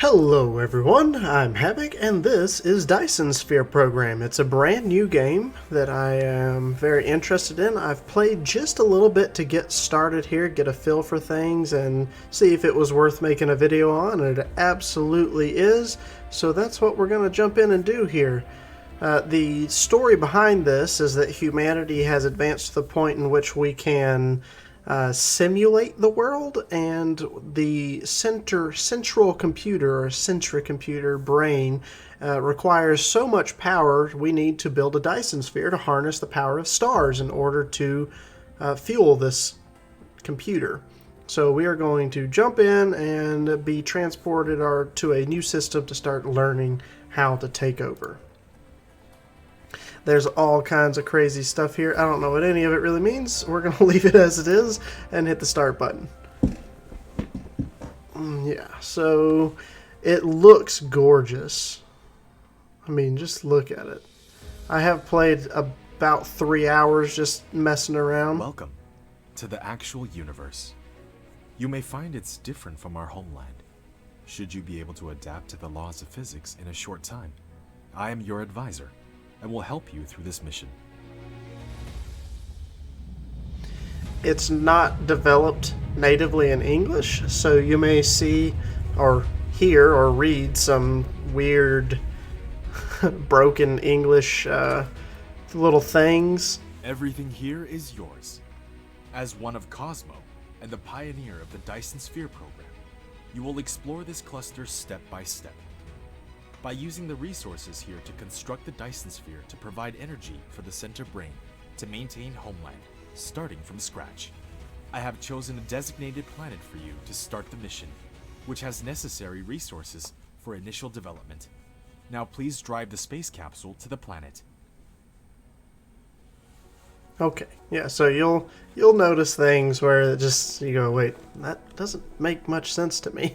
Hello everyone, I'm Havoc and this is Dyson Sphere Program. It's a brand new game that I am very interested in. I've played just a little bit to get started here, get a feel for things and see if it was worth making a video on, and it absolutely is. So that's what we're going to jump in and do here. The story behind this is that humanity has advanced to the point in which we can simulate the world, and the central computer or centric computer brain requires so much power. We need to build a Dyson sphere to harness the power of stars in order to fuel this computer. So we are going to jump in and be transported to a new system to start learning how to take over. There's all kinds of crazy stuff here. I don't know what any of it really means. We're going to leave it as it is and hit the start button. Yeah, so it looks gorgeous. I mean, just look at it. I have played about 3 hours just messing around. Welcome to the actual universe. You may find it's different from our homeland. Should you be able to adapt to the laws of physics in a short time, I am your advisor and will help you through this mission. It's not developed natively in English, so you may see or hear or read some weird broken English little things. Everything here is yours. As one of Cosmo and the pioneer of the Dyson Sphere program, you will explore this cluster step by step. By using the resources here to construct the Dyson Sphere to provide energy for the center brain to maintain homeland, starting from scratch. I have chosen a designated planet for you to start the mission, which has necessary resources for initial development. Now please drive the space capsule to the planet. Okay, yeah, so you'll notice things where you go, wait, that doesn't make much sense to me.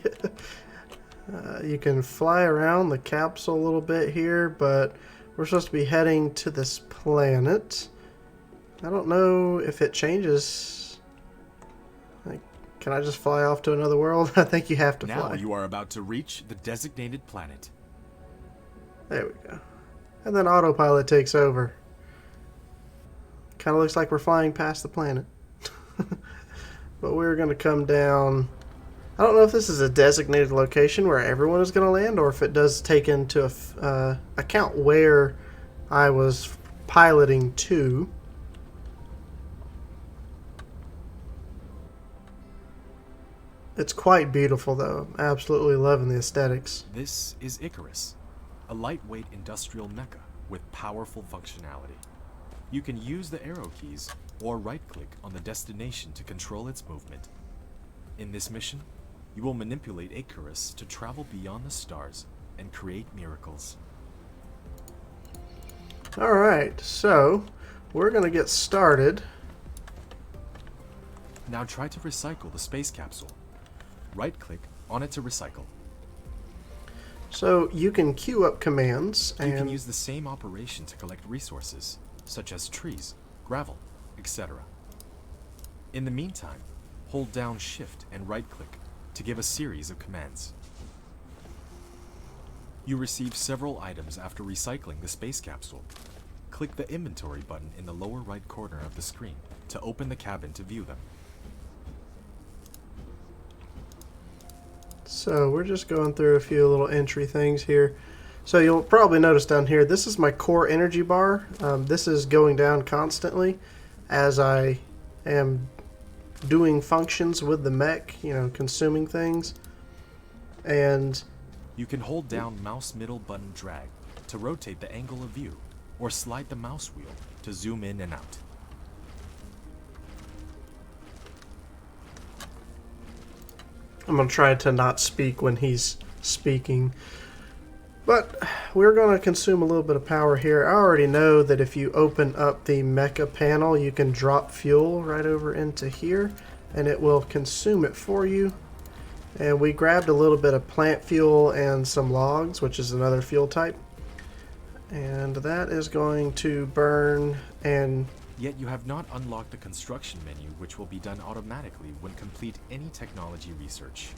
You can fly around the capsule a little bit here, but we're supposed to be heading to this planet. I don't know if it changes. Can I just fly off to another world? I think you have to fly. Now you are about to reach the designated planet. There we go. And then autopilot takes over. Kind of looks like we're flying past the planet. But we're going to come down. I don't know if this is a designated location where everyone is going to land, or if it does take into account where I was piloting to. It's quite beautiful, though. I'm absolutely loving the aesthetics. This is Icarus, a lightweight industrial mecha with powerful functionality. You can use the arrow keys or right-click on the destination to control its movement. In this mission, you will manipulate Icarus to travel beyond the stars and create miracles. Alright, so we're going to get started. Now try to recycle the space capsule. Right-click on it to recycle. So you can queue up commands, and you can use the same operation to collect resources, such as trees, gravel, etc. In the meantime, hold down Shift and right-click to give a series of commands. You receive several items after recycling the space capsule. Click the inventory button in the lower right corner of the screen to open the cabin to view them. So we're just going through a few little entry things here. So you'll probably notice down here, this is my core energy bar. This is going down constantly as I am doing functions with the mech, consuming things. And you can hold down mouse middle button drag to rotate the angle of view, or slide the mouse wheel to zoom in and out. I'm going to try to not speak when he's speaking. But we're going to consume a little bit of power here. I already know that if you open up the mecha panel, you can drop fuel right over into here, and it will consume it for you. And we grabbed a little bit of plant fuel and some logs, which is another fuel type. And that is going to burn and Yet you have not unlocked the construction menu, which will be done automatically when complete any technology research.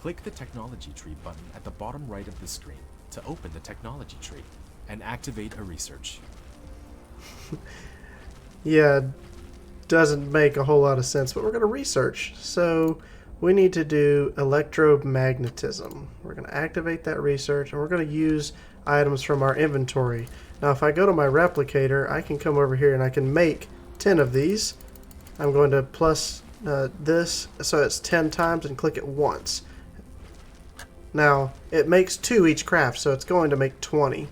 Click the technology tree button at the bottom right of the screen to open the technology tree and activate a research. Yeah, doesn't make a whole lot of sense, but we're going to research. So we need to do electromagnetism. We're going to activate that research, and we're going to use items from our inventory. Now, if I go to my replicator, I can come over here and I can make 10 of these. I'm going to plus this, so it's 10 times, and click it once. Now, it makes 2 each craft, so it's going to make 20.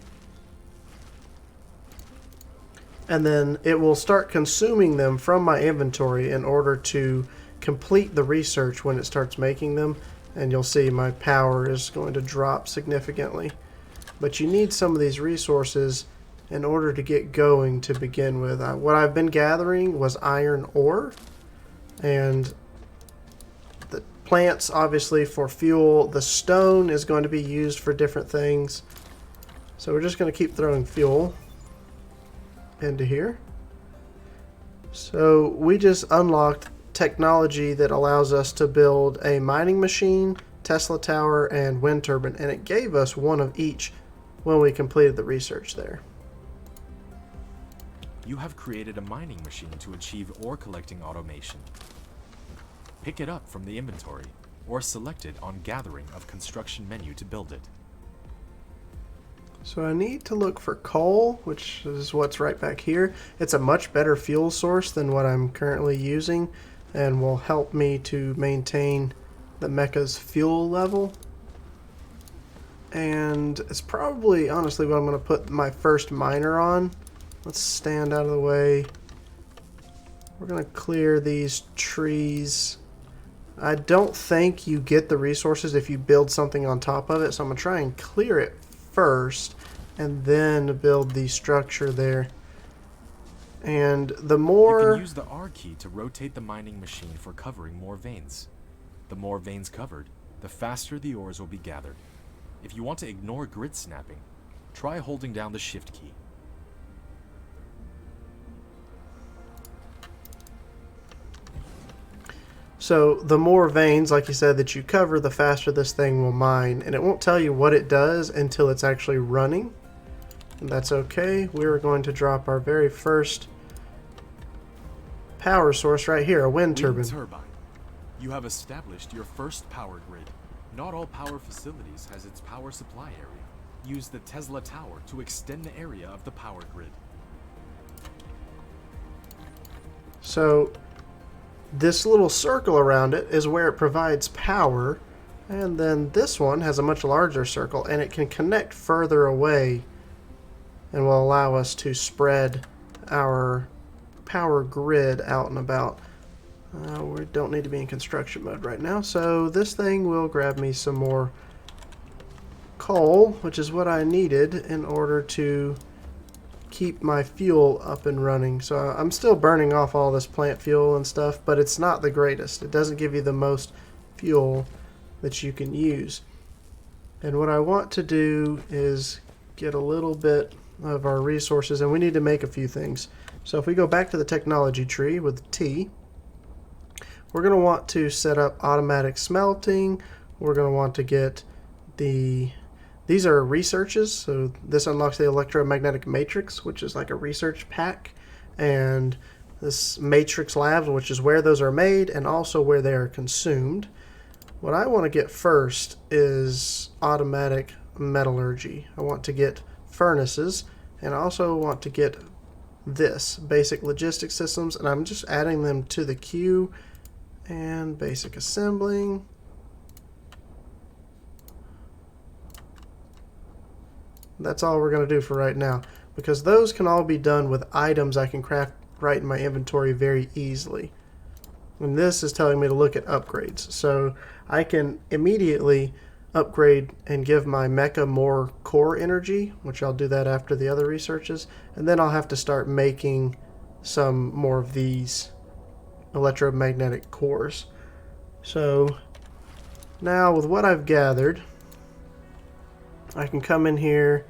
And then it will start consuming them from my inventory in order to complete the research when it starts making them. And you'll see my power is going to drop significantly. But you need some of these resources in order to get going to begin with. What I've been gathering was iron ore. And the plants, obviously, for fuel. The stone is going to be used for different things. So we're just going to keep throwing fuel into here. So we just unlocked technology that allows us to build a mining machine, Tesla tower, and wind turbine, and it gave us one of each when we completed the research there. You have created a mining machine to achieve ore collecting automation. Pick it up from the inventory or select it on Gathering of Construction menu to build it. So I need to look for coal, which is what's right back here. It's a much better fuel source than what I'm currently using and will help me to maintain the mecha's fuel level. And it's probably, honestly, what I'm going to put my first miner on. Let's stand out of the way. We're going to clear these trees. I don't think you get the resources if you build something on top of it, so I'm going to try and clear it first and then build the structure there. And the more... You can use the R key to rotate the mining machine for covering more veins. The more veins covered, the faster the ores will be gathered. If you want to ignore grid snapping, try holding down the Shift key. So the more veins, like you said, that you cover, the faster this thing will mine. And it won't tell you what it does until it's actually running. And that's okay. We're going to drop our very first power source right here, a wind turbine. You have established your first power grid. Not all power facilities has its power supply area. Use the Tesla tower to extend the area of the power grid. So this little circle around it is where it provides power, and then this one has a much larger circle, and it can connect further away and will allow us to spread our power grid out and about. We don't need to be in construction mode right now, so this thing will grab me some more coal, which is what I needed in order to keep my fuel up and running. So I'm still burning off all this plant fuel and stuff, but it's not the greatest. It doesn't give you the most fuel that you can use. And what I want to do is get a little bit of our resources, and we need to make a few things. So if we go back to the technology tree with T, we're going to want to set up automatic smelting. We're going to want to get these are researches, so this unlocks the electromagnetic matrix, which is like a research pack, and this matrix labs, which is where those are made and also where they are consumed. What I want to get first is automatic metallurgy. I want to get furnaces, and I also want to get this, basic logistics systems, and I'm just adding them to the queue, and basic assembling. That's all we're going to do for right now, because those can all be done with items I can craft right in my inventory very easily. And this is telling me to look at upgrades. So I can immediately upgrade and give my mecha more core energy, which I'll do that after the other researches. And then I'll have to start making some more of these electromagnetic cores. So now with what I've gathered, I can come in here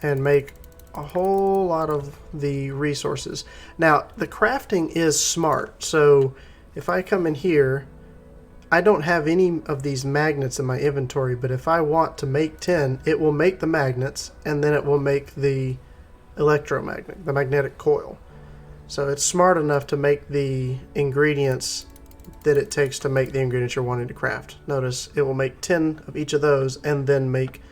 and make a whole lot of the resources. Now, the crafting is smart, so if I come in here, I don't have any of these magnets in my inventory, but if I want to make 10, it will make the magnets, and then it will make the electromagnet, the magnetic coil. So it's smart enough to make the ingredients that it takes to make the ingredients you're wanting to craft. Notice it will make 10 of each of those and then make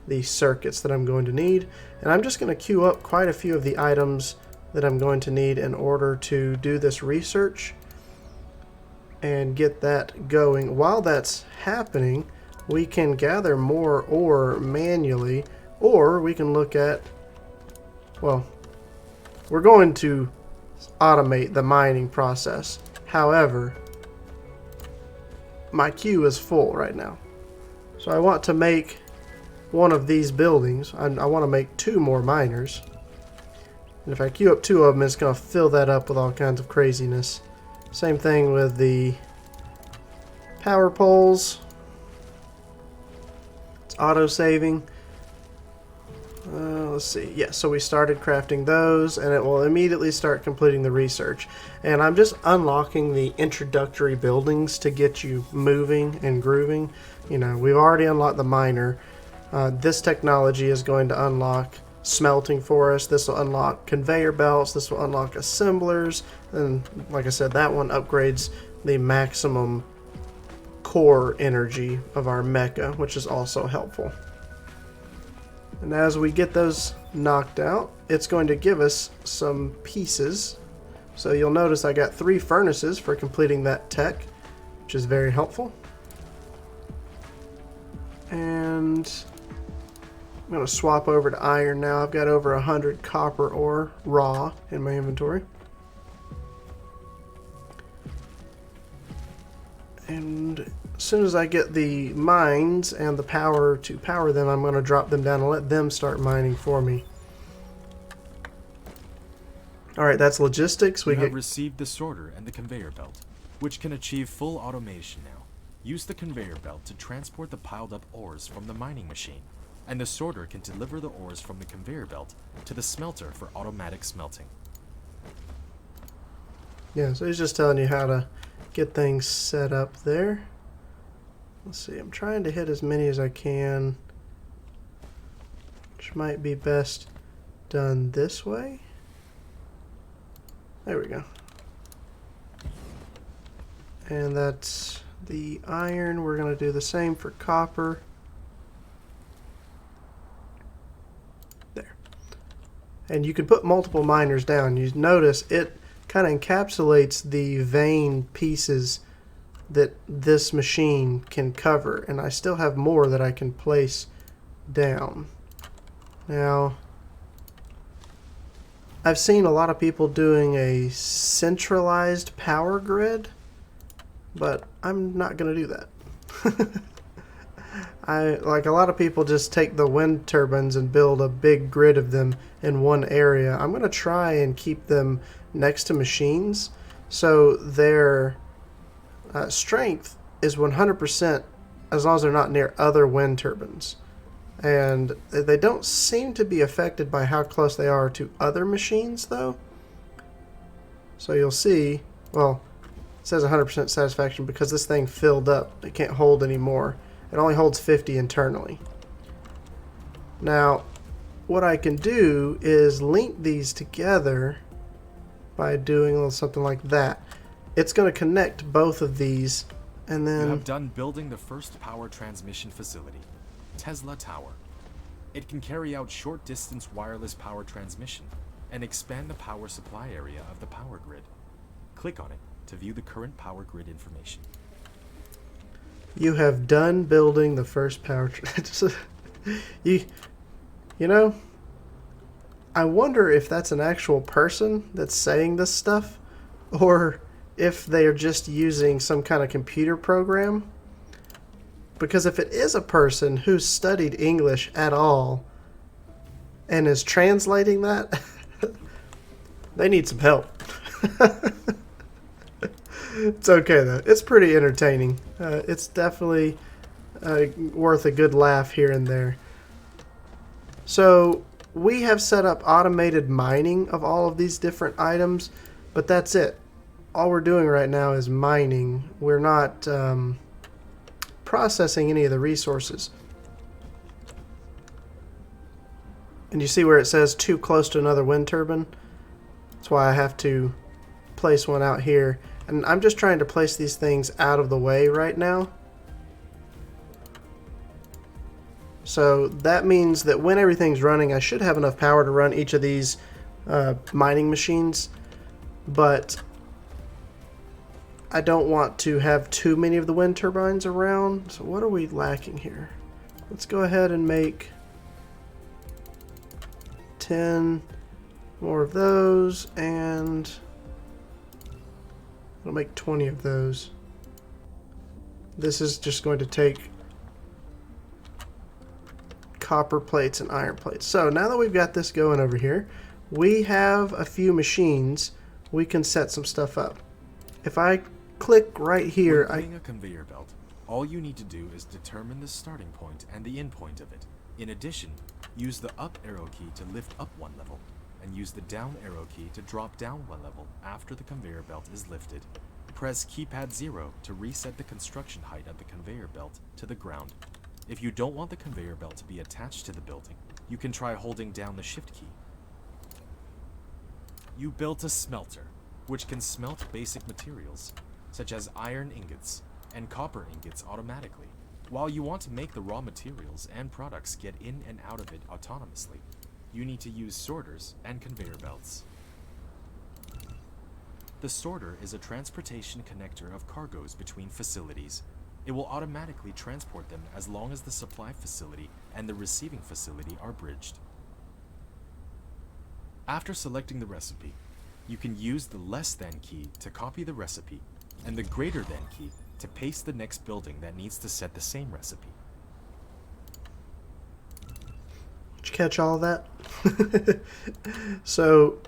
the circuits that I'm going to need. And I'm just going to queue up quite a few of the items that I'm going to need in order to do this research and get that going. While that's happening, we can gather more ore manually, or we can look at, well, we're going to automate the mining process. However, my queue is full right now. So I want to make one of these buildings. I want to make 2 more miners. And if I queue up 2 of them, it's going to fill that up with all kinds of craziness. Same thing with the power poles. It's auto-saving. Let's see. Yeah, so we started crafting those, and it will immediately start completing the research. And I'm just unlocking the introductory buildings to get you moving and grooving. You know, we've already unlocked the miner. This technology is going to unlock smelting for us. This will unlock conveyor belts. This will unlock assemblers. And like I said, that one upgrades the maximum core energy of our mecha, which is also helpful. And as we get those knocked out, it's going to give us some pieces. So you'll notice I got 3 furnaces for completing that tech, which is very helpful. And I'm going to swap over to iron now. I've got over 100 copper ore raw in my inventory. And as soon as I get the mines and the power to power them, I'm going to drop them down and let them start mining for me. Alright, that's logistics. We have received the sorter and the conveyor belt, which can achieve full automation now. Use the conveyor belt to transport the piled up ores from the mining machine, and the sorter can deliver the ores from the conveyor belt to the smelter for automatic smelting. Yeah, so he's just telling you how to get things set up there. Let's see, I'm trying to hit as many as I can, which might be best done this way. There we go. And that's the iron. We're going to do the same for copper. There. And you can put multiple miners down. You notice it kind of encapsulates the vein pieces that this machine can cover, and I still have more that I can place down. Now, I've seen a lot of people doing a centralized power grid, but I'm not going to do that. Like a lot of people just take the wind turbines and build a big grid of them in one area. I'm going to try and keep them next to machines, so their strength is 100% as long as they're not near other wind turbines. And they don't seem to be affected by how close they are to other machines, though. So you'll see, well, it says 100% satisfaction because this thing filled up. It can't hold anymore. It only holds 50 internally. Now, what I can do is link these together by doing a little something like that. It's going to connect both of these, and then... You have done building the first power transmission facility, Tesla Tower. It can carry out short-distance wireless power transmission and expand the power supply area of the power grid. Click on it to view the current power grid information. You have done building the first power... you know, I wonder if that's an actual person that's saying this stuff, or if they are just using some kind of computer program. Because if it is a person who studied English at all and is translating that, they need some help. It's okay though. It's pretty entertaining. It's definitely worth a good laugh here and there. So we have set up automated mining of all of these different items, but that's it. All we're doing right now is mining. We're not processing any of the resources. And you see where it says too close to another wind turbine? That's why I have to place one out here. And I'm just trying to place these things out of the way right now. So that means that when everything's running, I should have enough power to run each of these mining machines. But I don't want to have too many of the wind turbines around. So what are we lacking here? Let's go ahead and make 10 more of those, and I'll make 20 of those. This is just going to take copper plates and iron plates. So now that we've got this going over here, we have a few machines. We can set some stuff up. If I click right here, when creating a conveyor belt, all you need to do is determine the starting point and the end point of it. In addition, use the up arrow key to lift up one level, and use the down arrow key to drop down one level after the conveyor belt is lifted. Press keypad 0 to reset the construction height of the conveyor belt to the ground. If you don't want the conveyor belt to be attached to the building, you can try holding down the shift key. You built a smelter, which can smelt basic materials, such as iron ingots and copper ingots automatically, while you want to make the raw materials and products get in and out of it autonomously. You need to use sorters and conveyor belts. The sorter is a transportation connector of cargoes between facilities. It will automatically transport them as long as the supply facility and the receiving facility are bridged. After selecting the recipe, you can use the less than key to copy the recipe and the greater than key to paste the next building that needs to set the same recipe. Did you catch all of that? So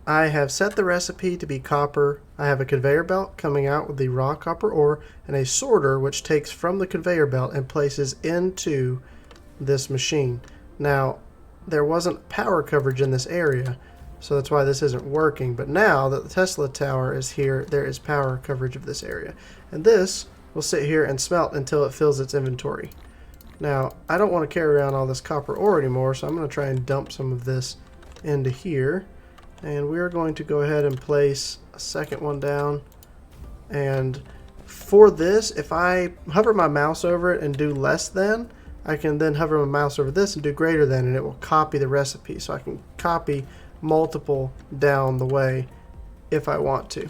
I have set the recipe to be copper. I have a conveyor belt coming out with the raw copper ore and a sorter which takes from the conveyor belt and places into this machine. Now, there wasn't power coverage in this area, so that's why this isn't working. But now that the Tesla tower is here, there is power coverage of this area. And this will sit here and smelt until it fills its inventory. Now, I don't want to carry around all this copper ore anymore, so I'm going to try and dump some of this into here. And we're going to go ahead and place a second one down. And for this, if I hover my mouse over it and do less than, I can then hover my mouse over this and do greater than, and it will copy the recipe. So I can copy multiple down the way if I want to.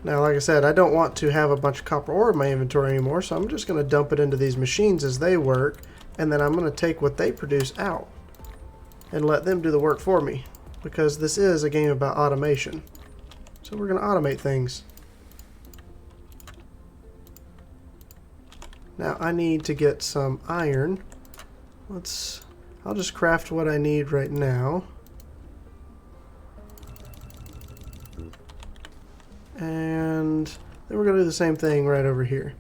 Now, like I said, I don't want to have a bunch of copper ore in my inventory anymore, so I'm just going to dump it into these machines as they work, and then I'm going to take what they produce out and let them do the work for me, because this is a game about automation. So we're going to automate things. Now, I need to get some iron. I'll just craft what I need right now. And then we're going to do the same thing right over here.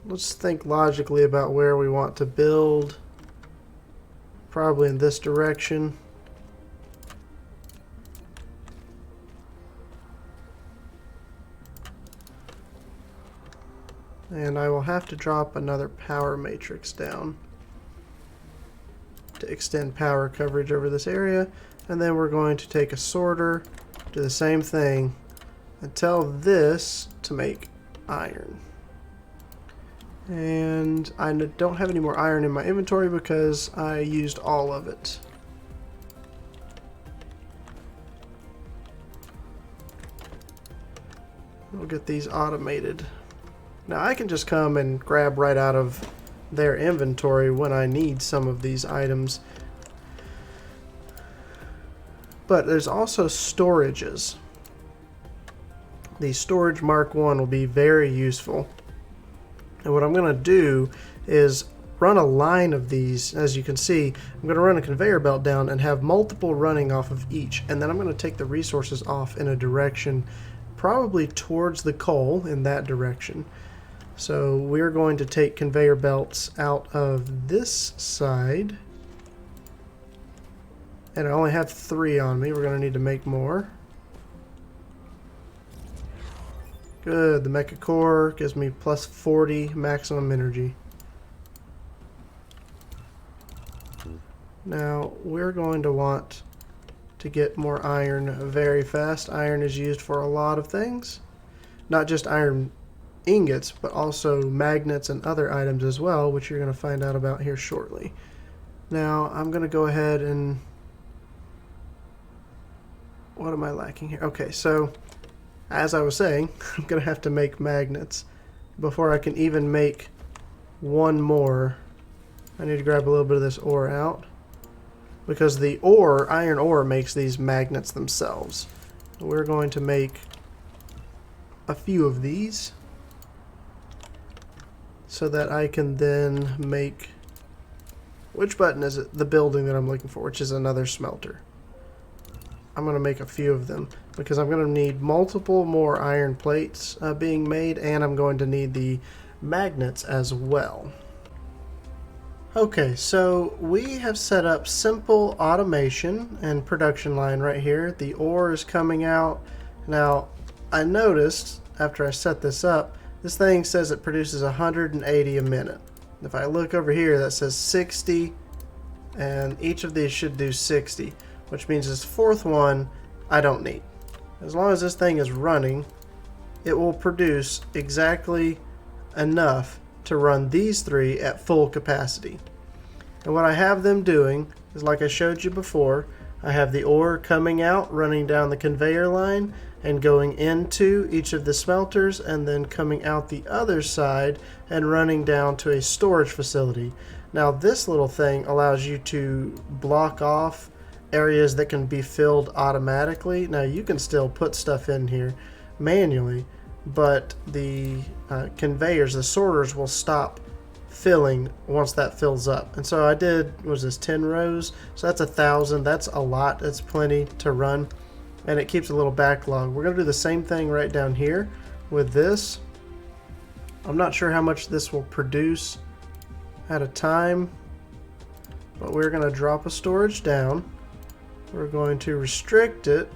Let's think logically about where we want to build. Probably in this direction. And I will have to drop another power matrix down to extend power coverage over this area. And then we're going to take a sorter, do the same thing, and tell this to make iron. And I don't have any more iron in my inventory because I used all of it. We'll get these automated. Now I can just come and grab right out of their inventory when I need some of these items. But there's also storages. The storage Mark 1 will be very useful. And what I'm going to do is run a line of these. As you can see, I'm going to run a conveyor belt down and have multiple running off of each. And then I'm going to take the resources off in a direction, probably towards the coal in that direction. So we're going to take conveyor belts out of this side. And I only have 3 on me. We're going to need to make more. Good, the mecha core gives me plus 40 maximum energy. Now, we're going to want to get more iron very fast. Iron is used for a lot of things. Not just iron ingots, but also magnets and other items as well, which you're going to find out about here shortly. Now, I'm going to go ahead and... What am I lacking here? Okay, so, as I was saying, I'm going to have to make magnets. Before I can even make one more, I need to grab a little bit of this ore out. Because the ore, iron ore, makes these magnets themselves. We're going to make a few of these so that I can then make... Which button is it? The building that I'm looking for, which is another smelter. I'm going to make a few of them because I'm going to need multiple more iron plates being made, and I'm going to need the magnets as well. Okay, so we have set up simple automation and production line right here. The ore is coming out. Now, I noticed after I set this up, this thing says it produces 180 a minute. If I look over here, that says 60, and each of these should do 60, which means this fourth one I don't need. As long as this thing is running, it will produce exactly enough to run these three at full capacity. And what I have them doing is, like I showed you before, I have the ore coming out, running down the conveyor line and going into each of the smelters, and then coming out the other side and running down to a storage facility. Now this little thing allows you to block off areas that can be filled automatically. Now you can still put stuff in here manually, but the conveyors, the sorters, will stop filling once that fills up. And so I did, was this 10 rows? So that's 1,000. That's a lot. That's plenty to run, and it keeps a little backlog. We're going to do the same thing right down here with this. I'm not sure how much this will produce at a time, but we're going to drop a storage down. We're going to restrict it,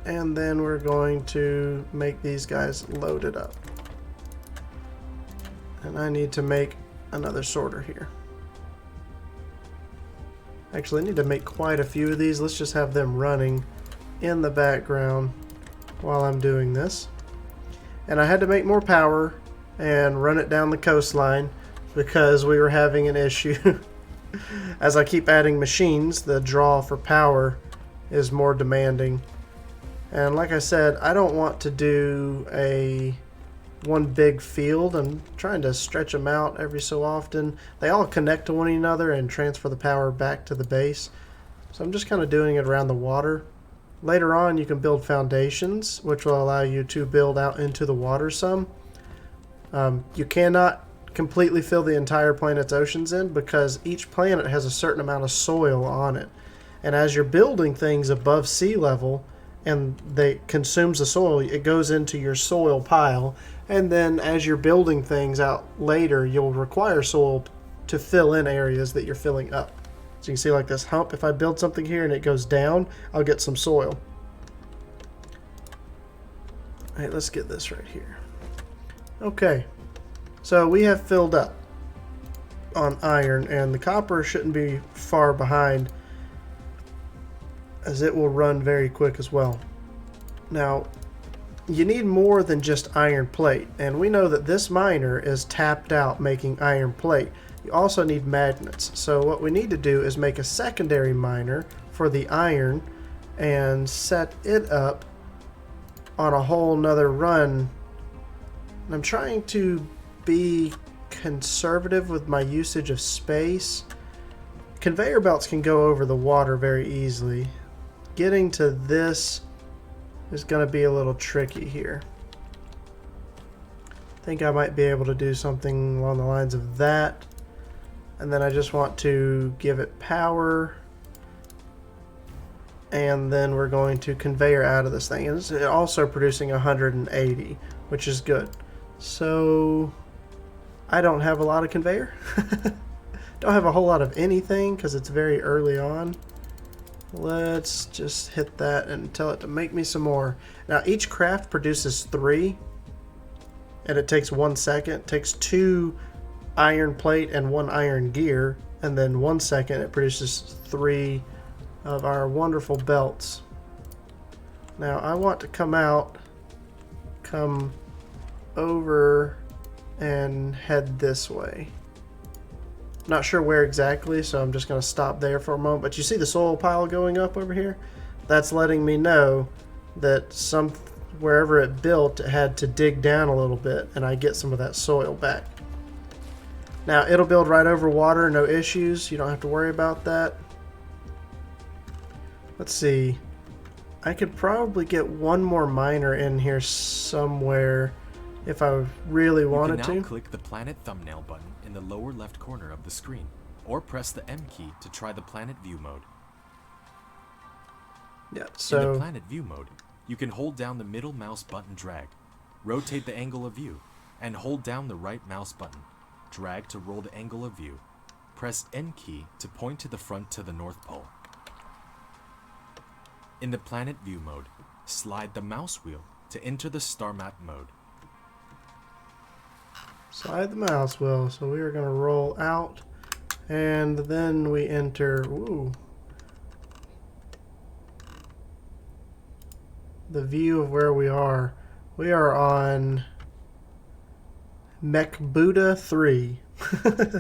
and then we're going to make these guys loaded up. And I need to make another sorter here. Actually, I need to make quite a few of these. Let's just have them running in the background while I'm doing this. And I had to make more power and run it down the coastline because we were having an issue. As I keep adding machines, the draw for power is more demanding. And like I said, I don't want to do one big field. I'm trying to stretch them out every so often. They all connect to one another and transfer the power back to the base. So I'm just kind of doing it around the water. Later on, you can build foundations, which will allow you to build out into the water some. You cannot completely fill the entire planet's oceans in because each planet has a certain amount of soil on it. And as you're building things above sea level and they consumes the soil, it goes into your soil pile. And then as you're building things out later, you'll require soil to fill in areas that you're filling up. So you can see like this hump, if I build something here and it goes down, I'll get some soil. All right, let's get this right here. Okay, so we have filled up on iron, and the copper shouldn't be far behind as it will run very quick as well. Now, you need more than just iron plate, and we know that this miner is tapped out making iron plate. You also need magnets, so what we need to do is make a secondary miner for the iron and set it up on a whole nother run. And I'm trying to be conservative with my usage of space. Conveyor belts can go over the water very easily. Getting to this is going to be a little tricky here. I think I might be able to do something along the lines of that. And then I just want to give it power. And then we're going to conveyor out of this thing. And it's also producing 180, which is good. So I don't have a lot of conveyor. Don't have a whole lot of anything because it's very early on. Let's just hit that and tell it to make me some more. Now each craft produces 3. and it takes 1 second. It takes 2 iron plate and 1 iron gear, and then 1 second it produces 3 of our wonderful belts. Now I want to come over and head this way. Not sure where exactly, so I'm just going to stop there for a moment. But you see the soil pile going up over here? That's letting me know that wherever it built, it had to dig down a little bit, and I get some of that soil back. Now it'll build right over water, no issues. You don't have to worry about that. Let's see. I could probably get one more miner in here somewhere if I really wanted to. You can now click the planet thumbnail button in the lower left corner of the screen, or press the M key to try the planet view mode. Yeah, In the planet view mode, you can hold down the middle mouse button, drag, rotate the angle of view, and hold down the right mouse button, drag to roll the angle of view. Press N key to point to the front to the North Pole. In the planet view mode, slide the mouse wheel to enter the star map mode. Slide the mouse wheel. So we are going to roll out, and then we enter the view of where we are. We are on Mechbuda 3.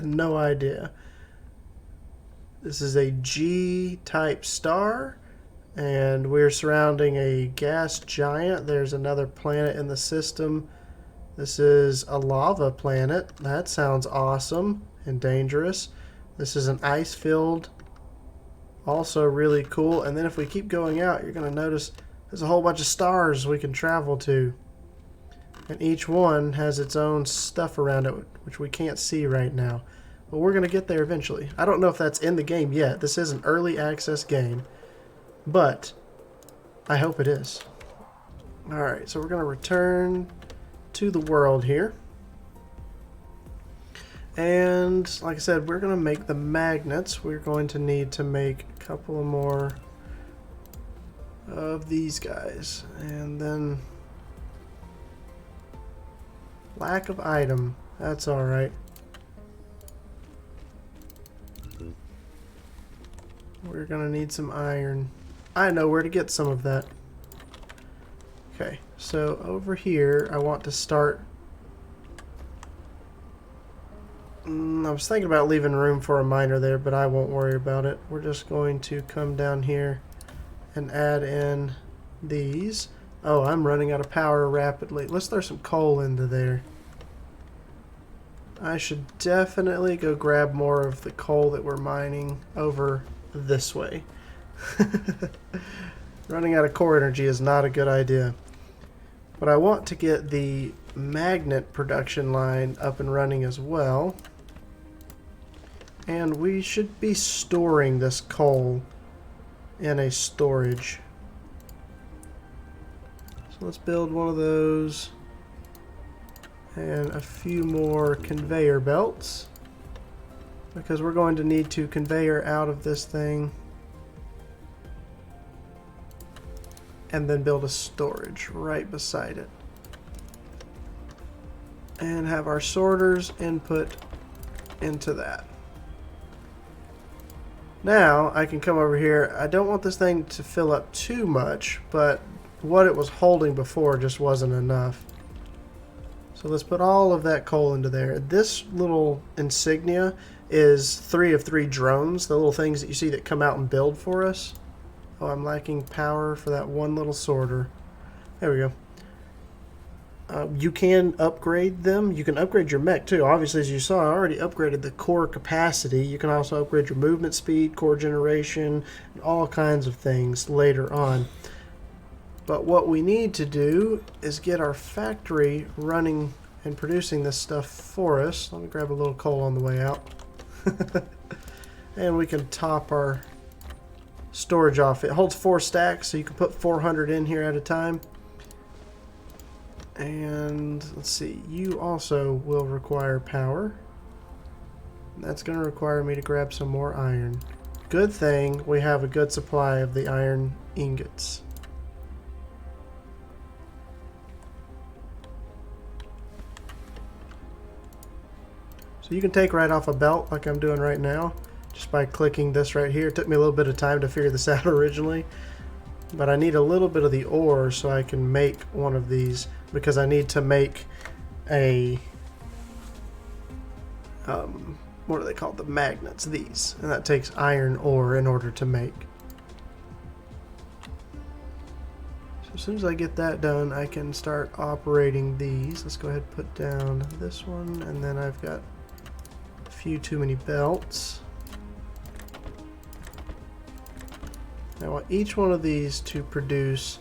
No idea. This is a G-type star, and we're surrounding a gas giant. There's another planet in the system. This is a lava planet. That sounds awesome and dangerous. This is an ice field. Also really cool. And then if we keep going out, you're going to notice there's a whole bunch of stars we can travel to. And each one has its own stuff around it, which we can't see right now. But we're going to get there eventually. I don't know if that's in the game yet. This is an early access game. But I hope it is. Alright, so we're going to return to the world here. And like I said, we're going to make the magnets. We're going to need to make a couple of more of these guys. And then lack of item. That's alright. We're going to need some iron. I know where to get some of that. Okay, so over here I want to start. I was thinking about leaving room for a miner there, but I won't worry about it. We're just going to come down here and add in these. Oh, I'm running out of power rapidly. Let's throw some coal into there. I should definitely go grab more of the coal that we're mining over this way. Running out of core energy is not a good idea. But I want to get the magnet production line up and running as well. And we should be storing this coal in a storage. So let's build one of those. And a few more conveyor belts. Because we're going to need to conveyor out of this thing. And then build a storage right beside it. And have our sorters input into that. Now I can come over here. I don't want this thing to fill up too much, but what it was holding before just wasn't enough. So let's put all of that coal into there. This little insignia is 3 of 3 drones, the little things that you see that come out and build for us. Oh, I'm lacking power for that one little sorter. There we go. You can upgrade them. You can upgrade your mech too. Obviously, as you saw, I already upgraded the core capacity. You can also upgrade your movement speed, core generation, and all kinds of things later on. But what we need to do is get our factory running and producing this stuff for us. Let me grab a little coal on the way out. And we can top our storage off. It holds 4 stacks, so you can put 400 in here at a time. And let's see, you also will require power. That's going to require me to grab some more iron. Good thing we have a good supply of the iron ingots. So you can take right off a belt like I'm doing right now just by clicking this right here. It took me a little bit of time to figure this out originally, but I need a little bit of the ore so I can make one of these, because I need to make a what are they called? The magnets, these, and that takes iron ore in order to make. So as soon as I get that done, I can start operating these. Let's go ahead and put down this one, and then I've got a few too many belts. Now I want each one of these to produce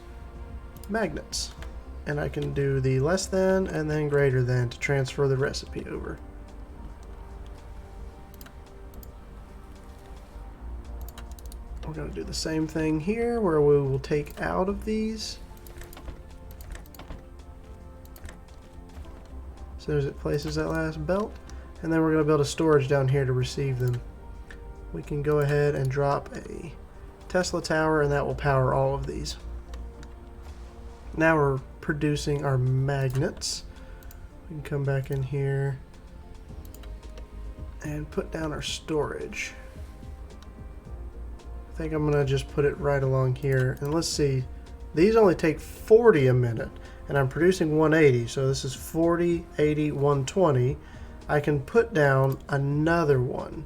magnets, and I can do the less than and then greater than to transfer the recipe over. We're going to do the same thing here, where we will take out of these as soon as it places that last belt, and then we're going to build a storage down here to receive them. We can go ahead and drop a Tesla tower, and that will power all of these. Now we're producing our magnets. We can come back in here and put down our storage. I think I'm gonna just put it right along here, and let's see, these only take 40 a minute and I'm producing 180, so this is 40, 80, 120. I can put down another one.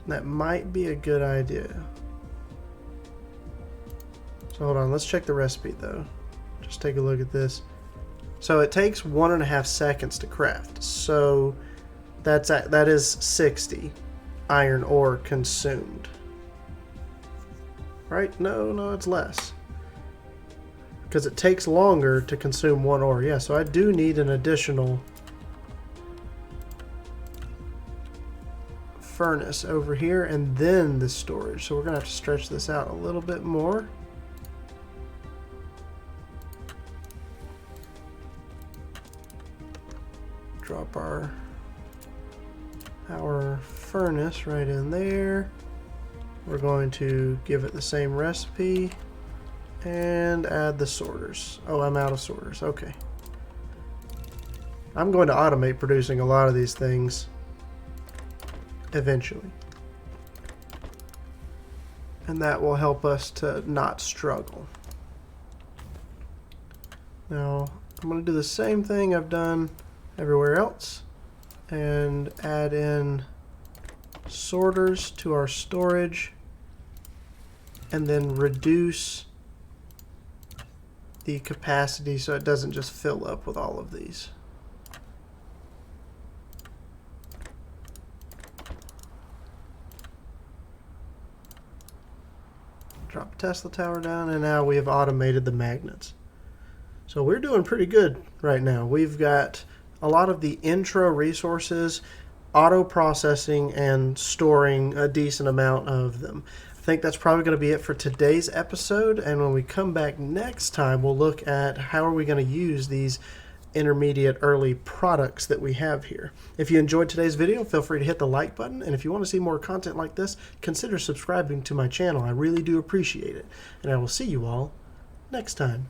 That might be a good idea. So hold on, let's check the recipe though. Just take a look at this. So it takes 1.5 seconds to craft, so that is 60 iron ore consumed. Right? No, it's less. Because it takes longer to consume one ore. Yeah, so I do need an additional furnace over here and then the storage. So we're going to have to stretch this out a little bit more. Drop our furnace right in there. We're going to give it the same recipe and add the sorters. Oh, I'm out of sorters. Okay. I'm going to automate producing a lot of these things eventually. And that will help us to not struggle. Now, I'm going to do the same thing I've done everywhere else and add in sorters to our storage and then reduce the capacity so it doesn't just fill up with all of these. Drop a Tesla tower down, and now we have automated the magnets. So we're doing pretty good right now. We've got a lot of the intro resources, auto processing, and storing a decent amount of them. I think that's probably going to be it for today's episode, and when we come back next time, we'll look at how are we going to use these intermediate early products that we have here. If you enjoyed today's video, feel free to hit the like button, and if you want to see more content like this, consider subscribing to my channel. I really do appreciate it, and I will see you all next time.